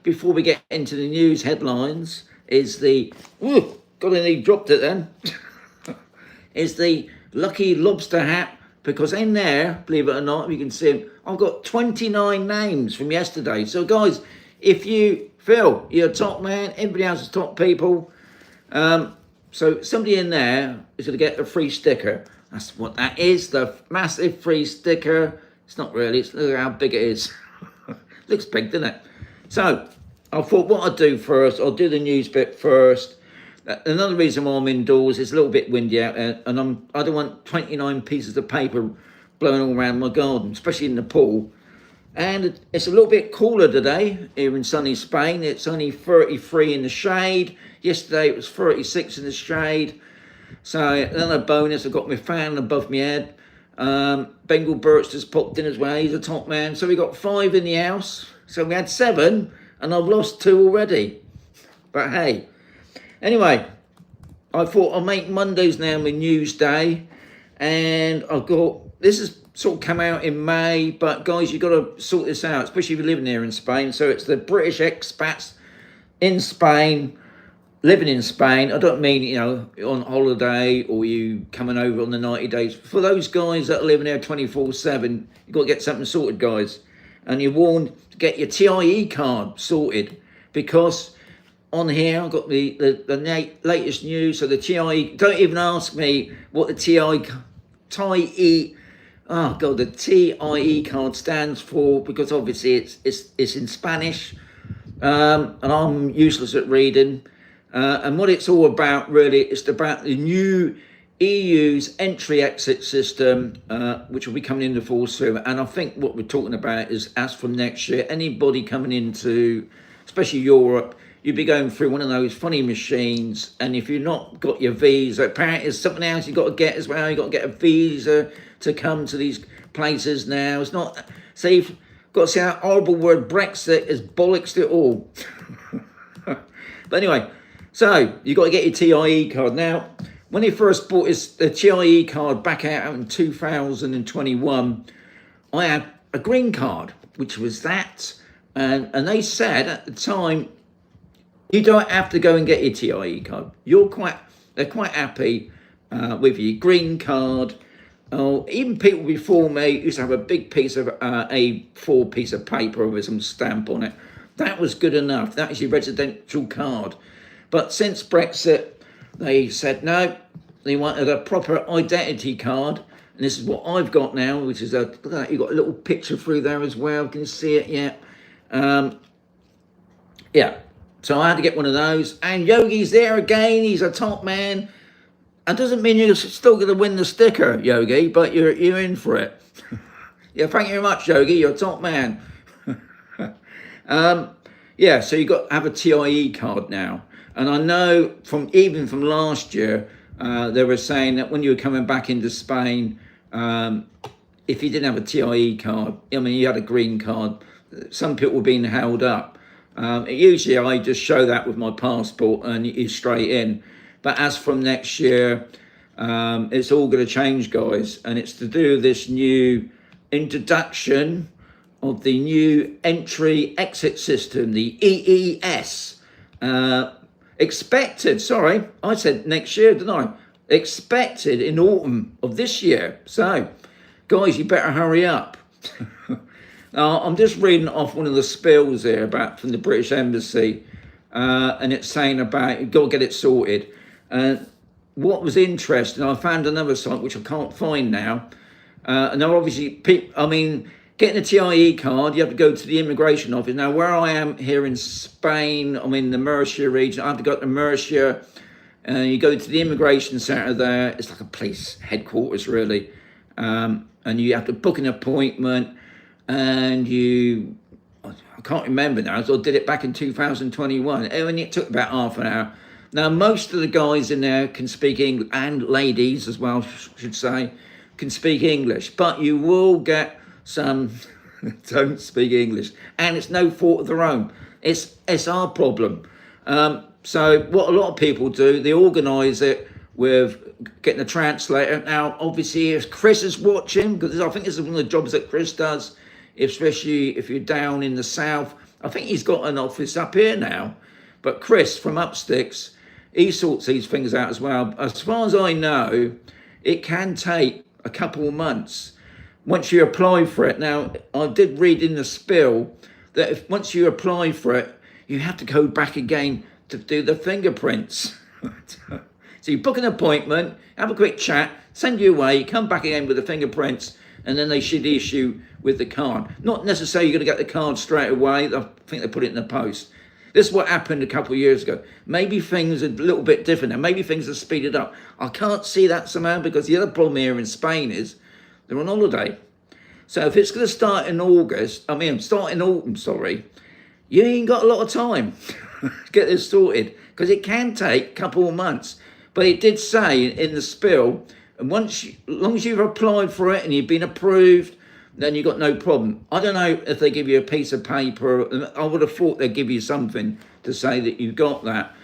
before we get into the news headlines, is the, ooh, God, I nearly dropped it then, is the lucky lobster hat, because in there, believe it or not, you can see them, I've got 29 names from yesterday. So guys, if you feel you're a top man, everybody else is top people, so somebody in there is going to get a free sticker. That's what that is, the massive free sticker. It's not really, look how big it is. Looks big, doesn't it? So I thought what I'd do first, I'll do the news bit first. Another reason why I'm indoors is a little bit windy out there, and I don't want 29 pieces of paper blowing all around my garden, especially in the pool. And it's a little bit cooler today here in sunny Spain. It's only 33 in the shade. Yesterday it was 36 in the shade. So another bonus, I've got my fan above my head. Bengal Birch just popped in as well. He's a top man. So we got 5 in the house. So we had 7, and I've lost 2 already. But hey, anyway, I thought I'll make Mondays now my news day. And I've got, this has sort of come out in May, but guys, you've got to sort this out, especially if you're living here in Spain. So it's the British expats in Spain, living in Spain. I don't mean, you know, on holiday or you coming over on the 90 days. For those guys that are living there 24/7, you've got to get something sorted, guys. And you're warned to get your TIE card sorted, because on here I've got the latest news. So the TIE, don't even ask me what the TIE card stands for, because obviously it's in Spanish, and I'm useless at reading. And what it's all about, really, it's about the new EU's entry-exit system, which will be coming into force soon. And I think what we're talking about is, as from next year, anybody coming into, especially Europe, you'd be going through one of those funny machines. And if you've not got your visa, apparently there's something else you've got to get as well. You've got to get a visa to come to these places now. It's not, so you've got to say that horrible word Brexit is bollocks it all. But anyway, so you've got to get your TIE card. Now, when he first bought the TIE card back out in 2021, I had a green card, which was that. And they said at the time, you don't have to go and get your TIE card. They're quite happy with your green card. Oh, even people before me used to have a big piece of A4 piece of paper with some stamp on it. That was good enough. That is your residential card. But since Brexit, they said no. They wanted a proper identity card, and this is what I've got now, which is look at that. You've got a little picture through there as well. Can you see it? Yeah. Yeah. So I had to get one of those. And Yogi's there again. He's a top man. That doesn't mean you're still going to win the sticker, Yogi, but you're in for it. Yeah, thank you very much, Yogi. You're a top man. Yeah, so you've got to have a TIE card now. And I know even from last year, they were saying that when you were coming back into Spain, if you didn't have a TIE card, I mean, you had a green card, some people were being held up. Usually I just show that with my passport and you're straight in. But as from next year, it's all going to change, guys. And it's to do with this new introduction of the new entry-exit system, the EES. Expected, sorry, I said next year, didn't I? Expected in autumn of this year. So, guys, you better hurry up. Now, I'm just reading off one of the spills here from the British Embassy, and it's saying about you've got to get it sorted. What was interesting, I found another site which I can't find now. And now, obviously, getting a TIE card, you have to go to the immigration office. Now, where I am here in Spain, I'm in the Murcia region. I have to go to Murcia. You go to the immigration centre there. It's like a police headquarters, really. And you have to book an appointment. And I can't remember now, so I did it back in 2021. And it took about half an hour. Now, most of the guys in there can speak English, and ladies as well, should say, can speak English. But you will get some don't speak English, and it's no fault of their own. It's our problem. So what a lot of people do, they organise it with getting a translator. Now, obviously, if Chris is watching, because I think this is one of the jobs that Chris does, especially if you're down in the south, I think he's got an office up here now. But Chris from UPSTICKS, he sorts these things out as well. As far as I know, it can take a couple of months once you apply for it. Now, I did read in the spill that if once you apply for it, you have to go back again to do the fingerprints. So you book an appointment, have a quick chat, send you away, come back again with the fingerprints, and then they should issue with the card. Not necessarily you're going to get the card straight away. I think they put it in the post. This is what happened a couple of years ago. Maybe things are a little bit different and maybe things are speeded up. I can't see that somehow, because the other problem here in Spain is they're on holiday. So if it's going to start in autumn, sorry, you ain't got a lot of time to get this sorted, because it can take a couple of months. But it did say in the spill, and as long as you've applied for it and you've been approved, then you've got no problem. I don't know if they give you a piece of paper. I would have thought they'd give you something to say that you got that.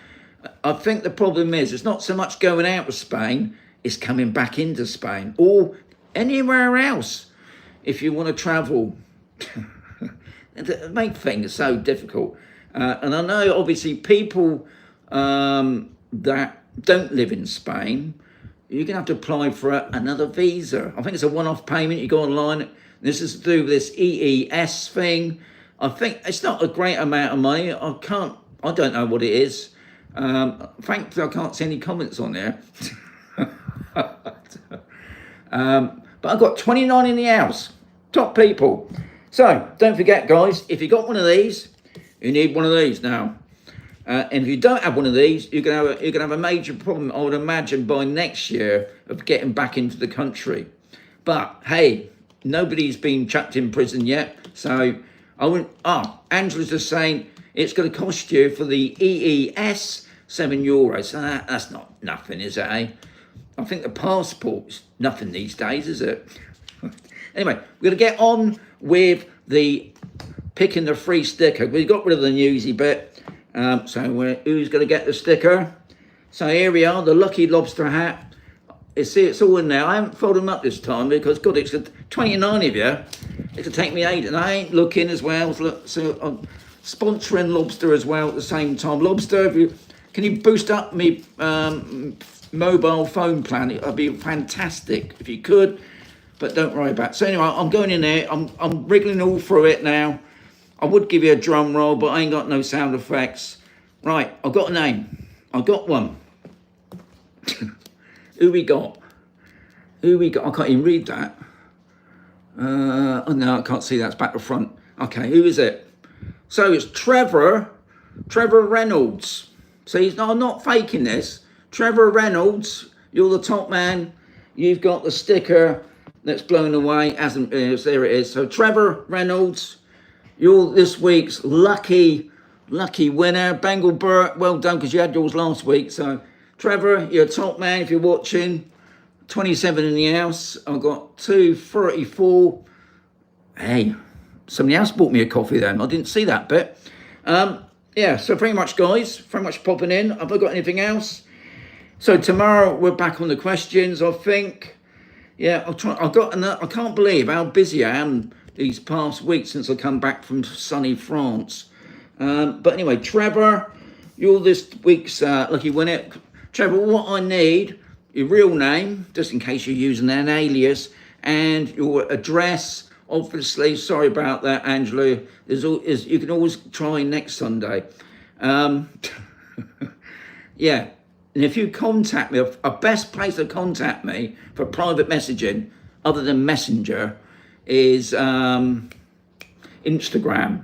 I think the problem is it's not so much going out of Spain, it's coming back into Spain or anywhere else if you want to travel. It makes things so difficult. And I know obviously people that don't live in Spain, you're going to have to apply for another visa. I think it's a one-off payment. You go online. This is to do with this EES thing. I think it's not a great amount of money. I don't know what it is. Thankfully, I can't see any comments on there. But I've got 29 in the house. Top people. So don't forget, guys, if you got one of these, you need one of these now. And if you don't have one of these, you're gonna have a major problem, I would imagine, by next year of getting back into the country. But hey, nobody's been chucked in prison yet, so I wouldn't. Angela's just saying it's going to cost you for the EES €7. So that's not nothing, is it? Eh? I think the passport's nothing these days, is it? Anyway, we're going to get on with the picking the free sticker. We got rid of the newsy bit. So who's going to get the sticker? So here we are, the lucky lobster hat. It's all in there. I haven't folded them up this time because, God, it's 29 of you. It'll take me 8, and I ain't looking as well. So I'm sponsoring Lobster as well at the same time. Lobster, can you boost up me mobile phone plan? It'd be fantastic if you could, but don't worry about it. So anyway, I'm going in there. I'm wriggling all through it now. I would give you a drum roll, but I ain't got no sound effects. Right, I've got a name. I've got one. Who we got? I can't even read that. Oh no, I can't see that. It's back to front. Okay, who is it? So it's Trevor Reynolds. See, I'm not faking this. Trevor Reynolds, you're the top man. You've got the sticker that's blown away. There it is. So Trevor Reynolds, you're this week's lucky winner. Bengal Burt, well done, because you had yours last week. So Trevor, you're a top man if you're watching. 27 in the house. I've got 234. Hey, somebody else bought me a coffee then. I didn't see that bit. Yeah, so very much, guys. Very much popping in. Have I got anything else? So tomorrow we're back on the questions, I think. Yeah, I can't believe how busy I am these past weeks since I come back from sunny France. But anyway, Trevor, you're this week's lucky winner. Trevor, what I need, your real name, just in case you're using an alias, and your address. Obviously, sorry about that, Angela. You can always try next Sunday. Yeah, and if you contact me, a best place to contact me for private messaging, other than Messenger, is Instagram.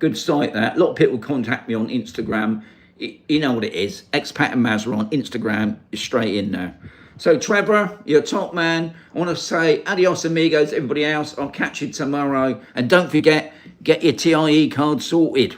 Good site that. A lot of people contact me on Instagram. You know what it is. Expat and Mazra on Instagram is straight in there. So Trevor, you're a top man. I want to say adios amigos, everybody else. I'll catch you tomorrow. And don't forget, get your TIE card sorted.